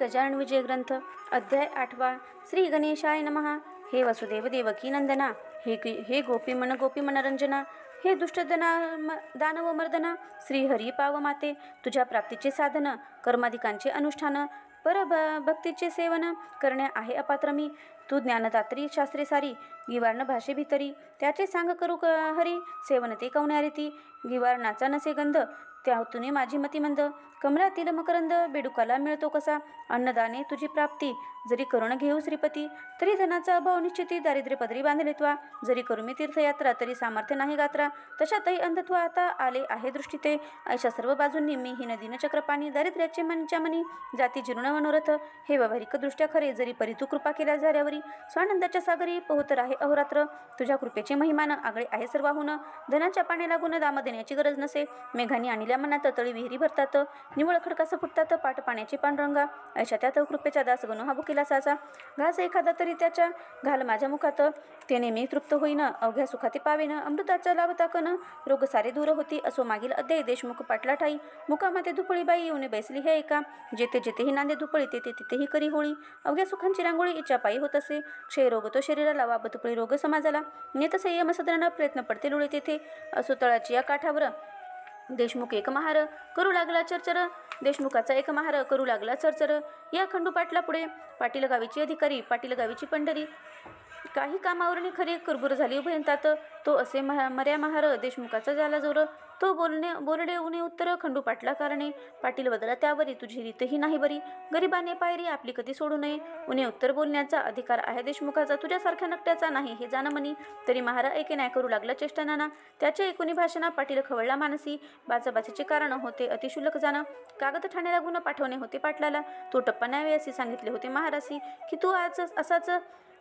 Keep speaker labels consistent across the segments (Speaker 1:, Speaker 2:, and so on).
Speaker 1: गजानन विजय ग्रंथ अध्याय 8 श्री गणेशाय नमः। हे वसुदेव देवकी नंदना, हे गोपी मनरंजना, हे दुष्ट दानव मर्दना, श्री हरी पाव माते, तुझ्या प्राप्तीचे साधन कर्माधिकांचे अनुष्ठान भक्तीचे सेवन करणे आहे अपात्र मी। तू ज्ञानदात्री शास्त्रे सारी, गिवार्ण भाषे भितरी, त्याचे सांग करू हरी, सेवन ते कवण्यारी ती, गिवारणाचा नसे गंध, त्यातून माझी मती मंद, कमळातील मकरंद बेडुकाला मिळतो कसा, अन्नदाने तुझी प्राप्ती जरी करुण घेऊ श्रीपती, तरी धनाचा अभाव निश्चिती, दारिद्र्य पदरी बांधले त्वा, जरी करू मी तीर्थयात्रा तरी सामर्थ्य नाही गात्रा, तशातही अंधत्व आता आले आहे दृष्टी ते, ऐशा सर्व बाजूंनी मी ही नदीन चक्रपाणी, दारिद्र्याचे मनीच्या मनी जाती जीर्ण मनोरथ, हे व्यावहारिक दृष्ट्या खरे, जरी परी तू कृपा केल्या झाल्यावरी, स्वानंदाच्या सागरी पोहत आहे अहोरात्र, तुझ्या कृपेचे महिमान आगळे आहे सर्वाहून, धनाच्या पाणी लागून दाम देण्याची गरज नसे, मेघांनी आणल्या मनात तळी विहिरी भरतात, निवळ खडकास फुटतात पाट पाण्याची पांडुरंगा, ऐशा त्यात कृपेच्या दास गणू हा भुकेला साचा, घास एखादा तरी त्याच्या घाल माझ्या मुखात, तेने मी तृप्त होईन, अवघ्या सुखाती पावेन, अमृताचा लाभ ताकन, रोग सारे दूर होती, असो मागील अध्याय देशमुख पाटला ठाई, मुकामाते धुपळी बाई येऊन बैसली हे ऐका, जेथे जेथेही नांदे धुपळी तेथे तिथेही करी होळी, अवघ्या सुखांची रांगोळी इच्छा पायी होत असे, क्षय रोग तो शरीराला वा धुपळी रोग समाजाला, नेतसे यमसदना प्रयत्न पडते लुळे तेथे, असो तळाची या काठावर देशमुख एक महार करू लागला चरचर, देशमुखाचा एक महार करू लागला चरचर, या खंडू पाटला पुढे, पाटील गावीची अधिकारी, पाटील गावीची पंढरी, काही कामावरणी खरी कुरबुर झाली उभयंतात, तो असे मर्या महार देशमुखाचा झाला जोर, तो बोलडे उणे उत्तर खंडू पाटला कारणे, पाटील बदला त्यावरी तुझी रीतही नाही बरी, गरिबाने पायरी आपली कधी सोडू नये, उणे उत्तर बोलण्याचा अधिकार आहे देशमुखाचा, तुझ्यासारख्या नकट्याचा नाही हे जाण मनी, तरी महारा ऐके नाही करू लागला चेष्टा नाना, त्याच्या एकूणी भाषणा पाटील खवळला मानसी, बाचाबाचीचे कारण होते अतिशुल्क जाणं, कागद ठाणे लागून पाठवणे होते पाटलाला, तो टप्पा न्यावे असे सांगितले होते महारासी, की तू आज असाच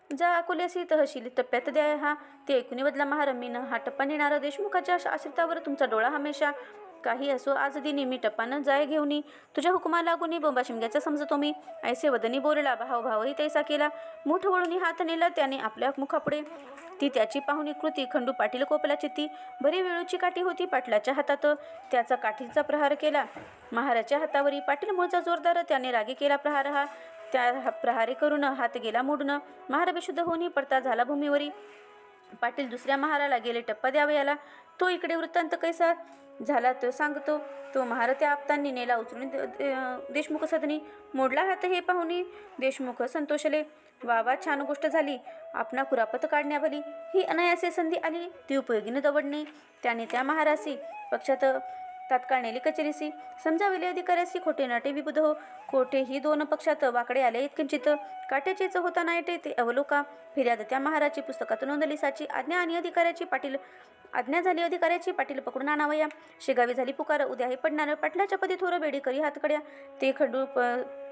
Speaker 1: जा अकोल्यासी तहसील टप्प्यात द्या हा, ते ऐकून बदला महारमीनं हा टप्पा नेणारा देशमुखाच्या आश्रितावर तुमचा डोळा हमेशा, काही असो आज दिनी मी टप्पानं जाय घेऊनी, तुझ्या हुकुमा लागुनी बोंबा शिमग्याचा समजतो मी, ऐसे वदनी बोलला भावही तैसा केला, मूठ वळून हात नेला त्याने आपल्या मुखापुढे, ती त्याची पाहुणी कृती खंडू पाटील कोपला चित्ती, भरी वेळूची काठी होती पाटलाच्या हातात, त्याचा काठीचा प्रहार केला महाराच्या हातावरी, पाटील मूळचा जोरदार त्याने रागी केला प्रहार हा, त्या प्रहारे करून हात गेला मोडून, महार बेशुद्ध होऊन पडता झाला भूमीवरी, पाटील दुसऱ्या महाराला गेले टप्पा द्यावयाला, तो इकडे वृत्तांत कैसा झाला तो सांगतो, तो महार त्या आपतांनी नेला उचलून देशमुख सदनी, मोडला हात हे पाहुणी देशमुख संतोषले, वा छान गोष्ट झाली, आपणा कुरापत काढण्याभली, ही अनायासे संधी आली ती उपयोगीने दवडणे, त्याने त्या महारासी पक्षात तात्काळ नेली कचेरीसी, समजाविले अधिकाऱ्यासी खोटे नाटे विबुध हो, कोठे ही दोन पक्षात वाकडे आले इतकिंचित, काट्याचेच होता नायटे ते अवलोका, फिर्याद त्या महाराची पुस्तकात नोंदली साची, आज्ञा आणि अधिकाऱ्याची पाटील आज्ञा झाली अधिकाऱ्याची, पाटील पकडून आणावया, शेगावी झाली पुकार उद्या हे पडणार, पाटलाच्या पदी थोर बेडी करी हातकड्या, ते खंडू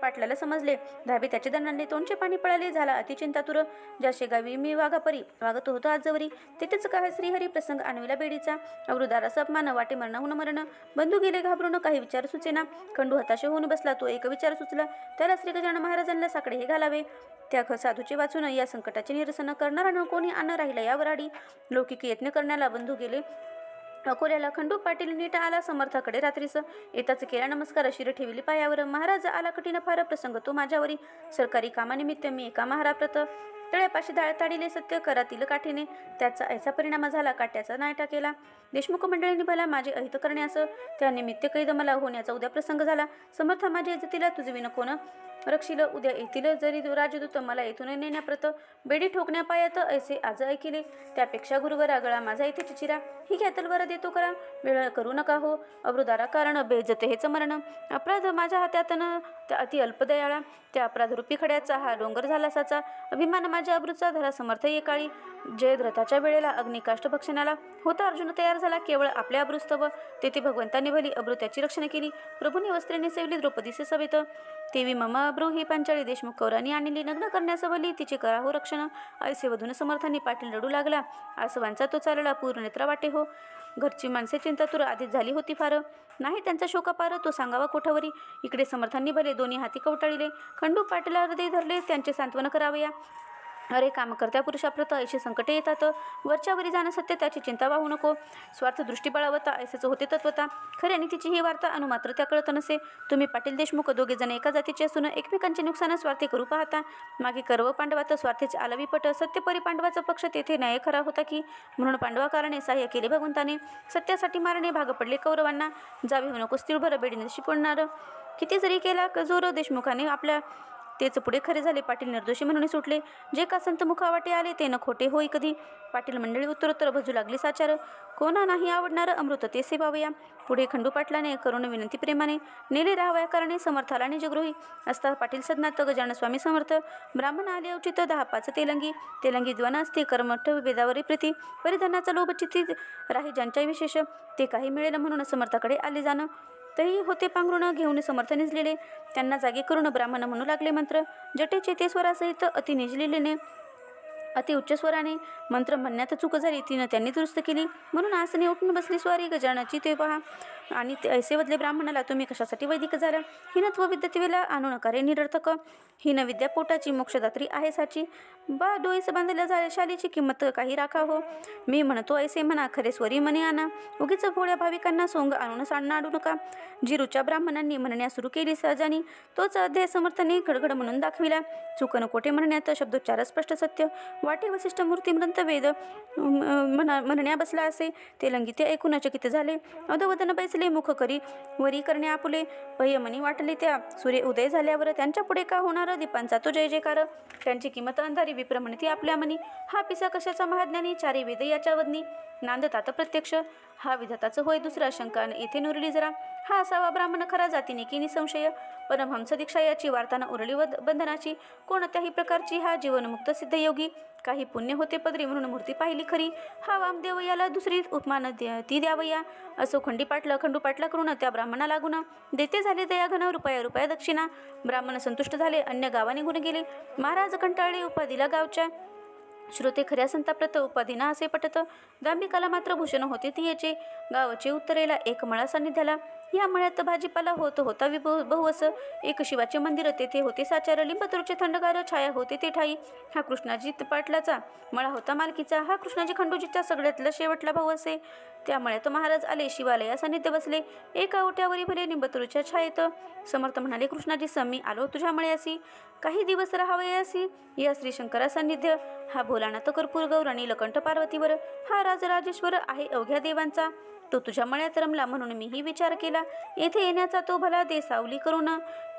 Speaker 1: पाटलाला समजले, धाबे त्याचे दंडाने तोंडचे पाणी पळाले, झाला अतिचिंतातुर, ज्या शेगावी मी वाघापरी वागत होतो आजवरी, तेथेच काय श्रीहरी प्रसंग आणविला बेडीचा, अवरुदारास अपमान वाटे मरणाहून मरण, बंधू गेले घाबरून काही विचार सुचेना, खंडू हताश होऊन बसला, तो एक विचार सुचला, त्याला श्री गजानन महाराजांना साकडे हे घालावे, त्या साधूचे वाचून या संकटाचे निरसन करणारा कोणी आण राहिला यावर आडी, लौकिक यत्न करण्याला बंधू गेले अकोल्याला, खंडू पाटील नीट आला समर्थाकडे रात्रीस, येताच केला नमस्कार शिर ठेवली पायावर, महाराज आला कठीण फार प्रसंग तो माझ्यावरी, सरकारी कामानिमित्त मी एका महाराप्रत तळ्यापाशी ताडिले सत्य करातील काठीने, त्याचा ऐसा परिणाम झाला काट्याचा नायटा केला, देशमुख मंडळींनी भला माझे अहित करण्यास, त्या निमित्त कैद मला होण्याचा उद्या प्रसंग झाला, समर्था माझ्या इज्जतीला तुझे विन कोण रक्षिल, उद्या येतील जरी राजदूत मला येथून नेण्याप्रत, बेडी ठोकण्या पायात ऐसे आज ऐकिले, त्यापेक्षा गुरुवरा गळा माझा इथे चिचिरा, ही घ्या तलवार देतो करा, वेळ करू नका हो, अवरुदारा कारण बेजते हेच मरण, अपराध माझ्या हात्यातन त्या अति अल्पदयाळा, त्या अपराधरूपी खड्याचा हा डोंगर झाला साचा, अभिमान माझ्या अब्रूचा धरा समर्थ एकाळी, जयद्रथाच्या वेळेला अग्निकाष्ट भक्षणाला होता अर्जुन तयार झाला, केवळ आपल्या अब्रूस्तव, तेथे भगवंतांनी भली अब्रू त्याची रक्षण केली, प्रभूंनी वस्त्रेने सेवली द्रौपदीचे सवेत, तेवी मम अब्रू ही पांचाळी देशमुख कौरांनी आणली, नग्न करण्यास भली तिचे करा हो रक्षण, ऐसे वधून समर्थांनी पाटील रडू लागला, आसवांचा तो चालला पूर्ण नेत्रा वाटे हो, घरची माणसे चिंतातुर आधीच झाली होती फार, नाही त्यांचा शोकापार तो सांगावा कोठावरी, इकडे समर्थांनी भले दोन्ही हाती कवटाळिले, खंडू पाटला हृदय धरले त्यांचे सांत्वन करावया, अरे कामकर्त्या पुरुषाप्रत ऐशी संकटे येतात, वरच्यावरी जाणं सत्य, त्याची चिंता वाहू नको. स्वार्थ दृष्टी बळावता ऐसेच होते तत्वता. खरे नीतीची ही वार्ता अनुमात्र त्या कळत नसे. तुम्ही पाटील देशमुख दोघे जण एका जातीचे असून एकमेकांचे नुकसान स्वार्थी करू पाहता. मागे कौरव पांडवात स्वार्थीचे आलवी पट, सत्यपरी पांडवाचा पक्ष तेथे न्याय खरा होता की, म्हणून पांडवाकाराने सहाय्य केले भगवंताने. सत्यासाठी मारणे भाग पडले कौरवांना. जावे होऊ नको स्थिरभर बेडीने शिकवणार. किती जरी केला जोर देशमुखाने आपल्या, तेच पुढे खरे झाले. पाटील निर्दोषी म्हणून सुटले. जे का संत मुखावाटे आले ते न खोटे होई कधी. पाटील मंडळी उत्तरोत्तर भजू लागली साचार. कोणा नाही आवडणार अमृत ते सेवावया. पुढे खंडू पाटलाने करुण विनंती प्रेमाने, नेले राहावया कारणे समर्थाला निजगृही. असता पाटील सदनात गजानन स्वामी समर्थ. ब्राह्मण आले अवचित 10-5 तेलंगी. तेलंगी द्वाना असते कर्मठ वेदावरी प्रीती. परिधानाचा लोभ चित्ती राही ज्यांच्या विशेष, ते काही मिळेल म्हणून समर्थाकडे आले जाणं. तही होते पांघरुण घेऊन समर्थ निजलेले. त्यांना जागे करून ब्राह्मण म्हणू लागले मंत्र. जटेचे ते स्वरासहित अति निजलेले. अति उच्च स्वराने मंत्र म्हणण्यात चूक झाली, तिनं त्यांनी दुरुस्त केली. म्हणून आसने उठून बसली स्वारी गजाननाची ते पहा. आणि ते ऐसे वदले ब्राह्मणाला, तुम्ही कशासाठी वैदिक झाला. हिनत्व विद्यातीवेला आणू नका रे निरर्थक. हिन विद्या पोटाची मोक्षदात्री आहे साची. बा डोईस बांधल्या झाल्या शालीची किंमत काही राखा हो. मी म्हणतो ऐसे म्हणा, खरे स्वरी मने आणा. उगीच भोळ्या भाविकांना सोंग आणून सांडणं आडू नका. जिरूच्या ब्राह्मणांनी म्हणण्यास सुरू केली सहजानी. तोच अध्याय समर्थाने घडघड म्हणून दाखविला. चूक नकोटे म्हणण्यात शब्दोच्चार स्पष्ट सत्य. वाटे वसिष्ठ मूर्तिमंत वेद म्हणण्या बसला असे. तेलंगी ते ऐकून चकित झाले. अधोवदन बैसले मुख करी वरी करणे आपुले. पह्यमनी वाटले त्या सूर्य उदय झाल्यावर त्यांच्या पुढे का होणार दीपांचा तो जय जयकार. त्यांची किंमत अंधारी विप्र म्हणती आपल्या मनी. हा पिसा कशाचा महाज्ञानी, चारी वेद याच्या वदनी. नांदतात प्रत्यक्ष हा विधाताचं होय, दुसरा शंका येथे नुरली जरा. हा असावा ब्राह्मण खरा जातीने की निसंशय. परमहंस दीक्षा याची वार्ताना उरली बंधनाची. कोणत्याही प्रकारची हा जीवनमुक्त सिद्ध योगी. काही पुण्य होते पदरी म्हणून मूर्ती पाहिली खरी. हा वामदेव याला दुसरी उपमान ती द्यावया. असो खंडू पाटला करून त्या ब्राह्मणा लागून. देते झाले दयाघन रुपया दक्षिणा. ब्राह्मण संतुष्ट झाले, अन्य गावा निघून गेले. महाराज कंटाळले उपाधीला गावच्या. श्रोते खऱ्या संताप्रत उपाधीना असे पटत. दांभिकाला मात्र भूषण होते ती याचे. गावाचे उत्तरेला एक मळा सान्निध्याला. या मळ्यात भाजीपाला होता बहुवस. एक शिवाचे मंदिर तेथे होते साचार. लिंबतरूचे थंडगार छाया होते ते ठाई. हा कृष्णाजी पाटलाचा मळा होता मालकीचा. हा कृष्णाजी खंडूजीचा सगळ्यातला शेवटला भाऊ असे. त्या मळ्यात महाराज आले, शिवालया सान्निध्य बसले. एका ओट्यावरी भले लिंबतरूच्या छायेत. समर्थ म्हणाले, कृष्णाजी मी आलो तुझ्या मळ्यासी. काही दिवस राहावयासी या श्रीशंकरा सान्निध्य. हा भोलानाथ कर्पूर गौर नीलकंठ पार्वतीवर. हा राजराजेश्वर आहे अवघ्या देवांचा. तो तुझ्या मळ्यात रमला म्हणून मीही विचार केला. येथे येण्याचा तो भला दे सावली करून.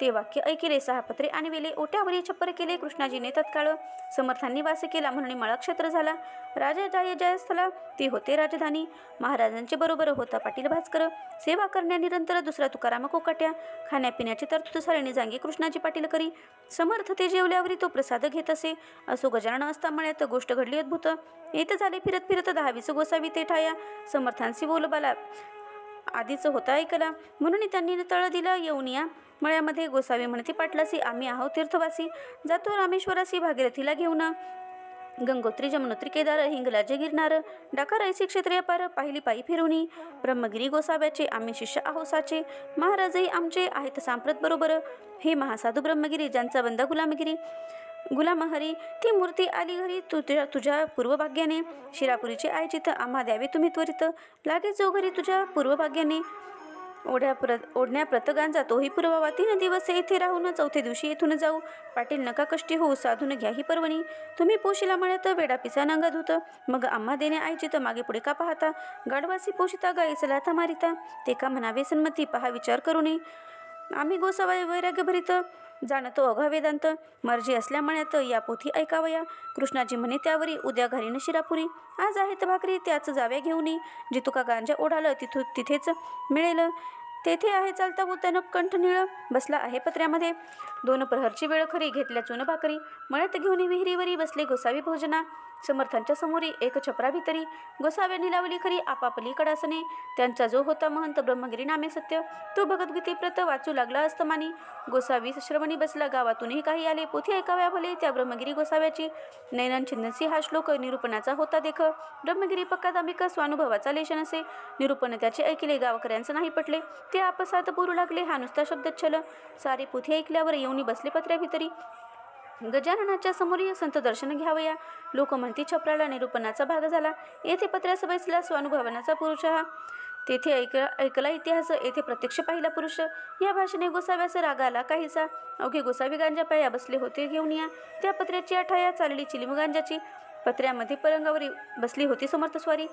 Speaker 1: ते वाक्य ऐकिले, 6 पत्रे आणविले. ओट्यावरी छप्पर केले कृष्णाजीने तत्काळ. समर्थांनी वास केला म्हणून मळाक्षेत्र झाला. राजा जयस्थला ते होते राजधानी. महाराजांचे बरोबर होता पाटील भास्कर. सेवा करण्या निरंतर दुसरा तुकाराम कोकाट्या. खाण्यापिण्याची तरतूद सारेने जांगे कृष्णाजी पाटील करी. समर्थ ते जेवल्यावरी तो प्रसाद घेत असे. असो गजानन असता मळ्यात गोष्ट घडली अद्भुत. येत झाले फिरत 10-20 गोसावी ते ठाया. समर्थांशी बोलबाला आधीच होता ऐकला, म्हणून त्यांनी तळ दिला येऊन या मळ्यामध्ये. गोसावी म्हणते पाटलासी, आम्ही आहोत तीर्थवासी. जातो रामेश्वरासी भागीरथीला घेऊन. गंगोत्री जमुनोत्री केदार हिंगलाज गिरनार. डाकार ऐसी क्षेत्रीय पार पाहिली पायी फिरवणी. ब्रह्मगिरी गोसाव्याचे आम्ही शिष्य आहो साचे. महाराजही आमचे आहेत सांप्रत बरोबर. हे महासाधू ब्रह्मगिरी ज्यांचा बंदा गुलामहरी. ती मूर्ती आली घरी तुझ्या पूर्वभाग्याने. शिरापुरीचे आयचित आम्हा द्यावे तुम्ही त्वरित. लागे जो घरी तुझ्या पूर्वभाग्याने. ओढण्या प्रतगांचा तोही पुरवावा. 3 दिवस येथे राहून 4थ्या दिवशी येथून जाऊ. पाटील नका कष्टी होऊ, साधून घ्या ही पर्वणी. तुम्ही पोशीला मळ्यात वेडा पिसा नंगा धुत. मग आम्हा देणे आयचित मागे पुढे का पाहता. गाढवासी पोषिता गाईच लाथा मारिता. ते का म्हणावे सन्मती पहा विचार करूनही. आम्ही गोसावा वैराग्य भरित. जाणतो अघा वेदांत. मर्जी असल्या मळ्यात या पोथी ऐकावया. कृष्णाजी म्हणे त्यावरी, उद्या घरीन शिरापुरी. आज आहेत भाकरी त्याच जाव्या घेऊनी. जितुका गांजा ओढाल तिथेच मिळेल. तेथे आहे चालता त्यानं कंठ निळ. बसला आहे पत्र्यामध्ये. 2 प्रहरची वेळ खरी घेतल्या चून भाकरी. मळ्यात घेऊन विहिरीवरी बसले गोसावी भोजना. समर्थांच्या समोरी एक छपरा भितरी. गोसाव्यांनी लावली खरी आपापली कडासने. त्यांचा जो होता महंत ब्रह्मगिरी नामे सत्य. तो भगवद्गीते प्रत वाचू लागला अस्तमानी. गोसावी श्रवणी बसला. गावातूनही काही आले. पोथी ऐकाव्या भले त्या ब्रह्मगिरी गोसाव्याची. नैनन छिंदसी हा श्लोक निरूपणाचा होता देख. ब्रह्मगिरी पक्का दांभिक स्वानुभवाचा लेश नसे. निरूपण त्याचे ऐकले गावकऱ्यांचं नाही पटले. ते आपसात बोलू लागले, हा नुसता शब्दच्छल. सारी पोथी ऐकल्यावर येऊनी बसले पत्र्या भितरी. गजाननाच्या समोर संत दर्शन घ्यावया. लोक म्हणती छपराला निरूपणाचा भाग झाला. येथे पत्र्यास बसला स्वानुभवानाचा पुरुष हा. तेथे ऐकला इतिहास, येथे प्रत्यक्ष पाहिला पुरुष. या भाषेने गोसाव्यास राग आला काहीसा. अवघे गोसावी गांजा पाया बसले होते घेऊन या. त्या पत्र्याची आठाया चालली चिलीम गांजाची. पत्र्यामध्ये पलंगावरी बसली होती समर्थ स्वारी.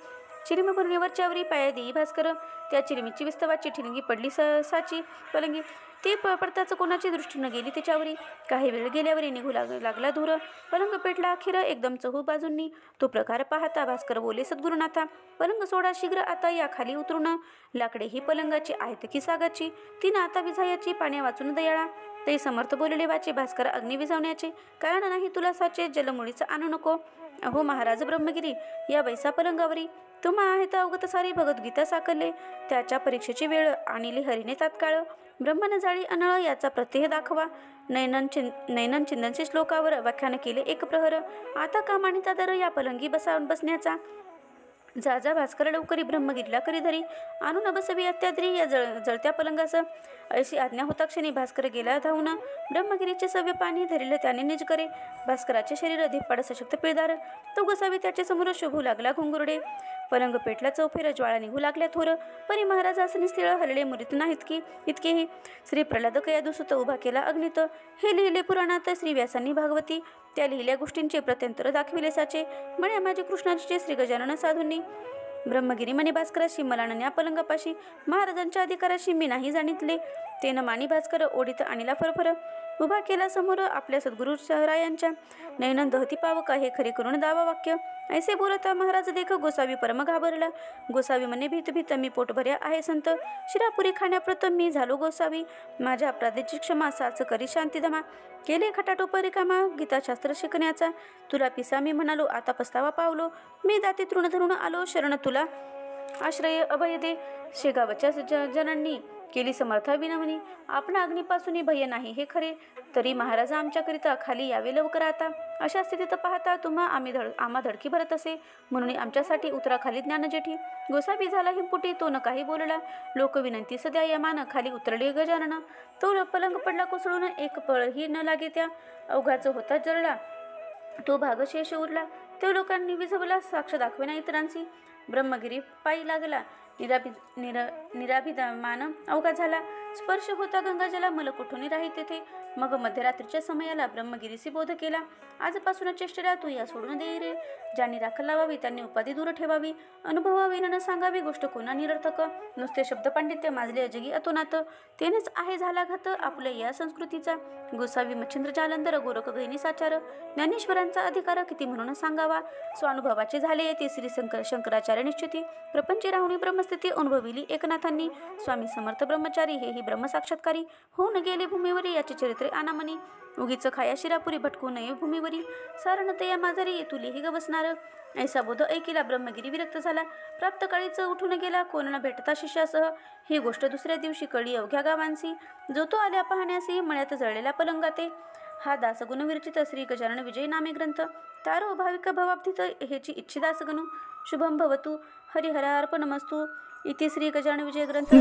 Speaker 1: चिलीम भरणीवरच्यावरी पाया देई भास्कर. त्या चिलीमीची विस्तवाची ठिणगी पडली साची पलंगी. ती पडताच कोणाची दृष्टी न गेली त्याच्यावरी. काही वेळ गेल्यावरी निघू लागला धूर. पलंग पेटला अखेर एकदम चहू बाजूंनी. तो प्रकार पाहता भास्कर बोले सद्गुरुनाथा, पलंग सोडा शीघ्र आता या खाली उतरून. लाकडे ही पलंगाची आहेत की सागाची, तीन आता विझायाची पाण्या वाचून दयाळा. ते समर्थ बोलले वाचे भास्कर, अग्नी विझवण्याचे कारण नाही तुला साचे, जलमुळीच आणू नको. अहो महाराज ब्रह्मगिरी, या बैसा पलंगावरी तुम्हा आहेत अवगत सारी भगवद्गीता साकरले. त्याच्या परीक्षेची वेळ आणिली हरीने तात्काळ. ब्रह्मन जाळी अनळ याचा प्रत्यय दाखवा. नैनन चिंतनशी श्लोकावर व्याख्यान केले एक प्रहर. आता का मानिता दर या पलंगी बसण्याचा. जा भास्कर लवकरी ब्रह्मगिरीला करी धरी. आणून बसवी अत्याद्री या जळत्या पलंगास. अशी आज्ञा होता क्षणी भास्कर गेला धावून. ब्रह्मगिरीचे सव्य पाणी धरिलं त्याने निज करे. भास्कराचे शरीर धिप्पाड सशक्त पिळदार. तो गोसावी त्याच्या समोर शोभू लागला घुंगुरडे. पलंग पेटला चौफेर, ज्वाळा निघू लागल्या थोर. परी महाराज आसनी स्थिळ हलले मुरीत नाहीत की इतकेही. श्री प्रल्हाद कया दुसुत उभा केला अग्नित. हे लिहिले पुराणात श्री व्यासांनी भागवती. त्या लिहिल्या गोष्टींचे प्रत्यंतर दाखविले साचे. म्हणे माझे कृष्णाजीचे श्री गजानन साधूंनी. ब्रह्मगिरी म्हणे भास्कराशी, मला न न्या पलंगापाशी. महाराजांच्या अधिकाराशी मी नाही जाणितले. ते न मानी भास्कर ओढीत आणला फरफर. उभा केला समोर आपल्या सद्गुरु शहरायांच्या. नयनन दहती पावका हे खरे करून दावा वाक्य. ऐसे बोलता महाराज देख गोसावी परम घाबरला. गोसावी म्हणे भीत भीत मी पोटभऱ्या आहे संत. शिरापुरी खाण्याप्रथम मी झालो गोसावी. माझ्या अपराधीची क्षमा साच करी शांतीदमा. केले खटाटोप रिकामा गीताशास्त्र शिकण्याचा. तुला पिसा मी म्हणालो आता पस्तावा पावलो. मी दाती तृण धरून आलो शरण तुला आश्रय अभय दे. शेगावच्या जनांनी केली समर्था विनवणी. आपणा अग्नीपासून भय नाही हे खरे. तरी महाराज आमच्याकरिता खाली यावे लवकर आता. अशा स्थितीत पाहता तुम्हा आम्हा धडकी भरत असे. म्हणून आमच्यासाठी उतरा खाली ज्ञानजेठी. गोसावी झाला हिंपुटी, तो न काही बोलला. लोक विनंती सध्या यमान खाली उतरले गजानन. तो पलंग पडला कोसळून, एक पळही न लागे त्या. अवघाच होता जळला तो भाग शेष उरला. तो लोकांनी विझवला साक्ष दाखविना इतरांची. ब्रह्मगिरी पायी लागला निराभिमान अवघा झाला. स्पर्श होता गंगाजला मल कुठून राही तेथे. मग मध्यरात्रीच्या समयाला ब्रह्मगिरीसी बोध केला. आजपासून चेष्टेला तू या सोडून दे रे. ज्यांनी राखण लावावी त्यांनी उपाधी दूर ठेवावी. अनुभवावी न सांगावी गोष्ट कोणा निरर्थक. नुसते शब्द पांडित्य माजले अजगी अतोनात. तेनेच आहे झाला घात आपल्या या संस्कृतीचा. गोसावी मच्छिंद्र जालंधर गोरख गैनी साचार. ज्ञानेश्वरांचा अधिकार किती म्हणून सांगावा. स्वानुभवाचे झाले ते श्री शंकराचार्य निश्चिती. प्रपंची राहुणी ब्रह्मस्थिती अनुभविली एकनाथांनी. स्वामी समर्थ ब्रह्मचारी हेही ब्रह्मसाक्षात्कारी. होऊन गेले भूमीवरी याचे चरित्रे आनामनी. उगीच खाया शिरापुरी भटकू नये भूमीवरी. सारण तया माझारी तुलेही गवसणार. ऐसा बोध ऐकिला ब्रह्मगिरी विरक्त झाला. प्राप्त काळीच उठून गेला कोण न भेटता शिष्यासह. ही गोष्ट दुसऱ्या दिवशी कळली अवघ्या गावांसी. जो तो आल्या पाहण्यासी मळ्यात जळलेल्या पलंगाते. हा दासगुण विरचित श्री गजानन विजय नामे ग्रंथ. तारो भाविक भवाब्धित हेची इच्छी दासगणू. शुभम भवतु. हरिहरार्पणमस्तु. इति श्री गजानन विजय ग्रंथ.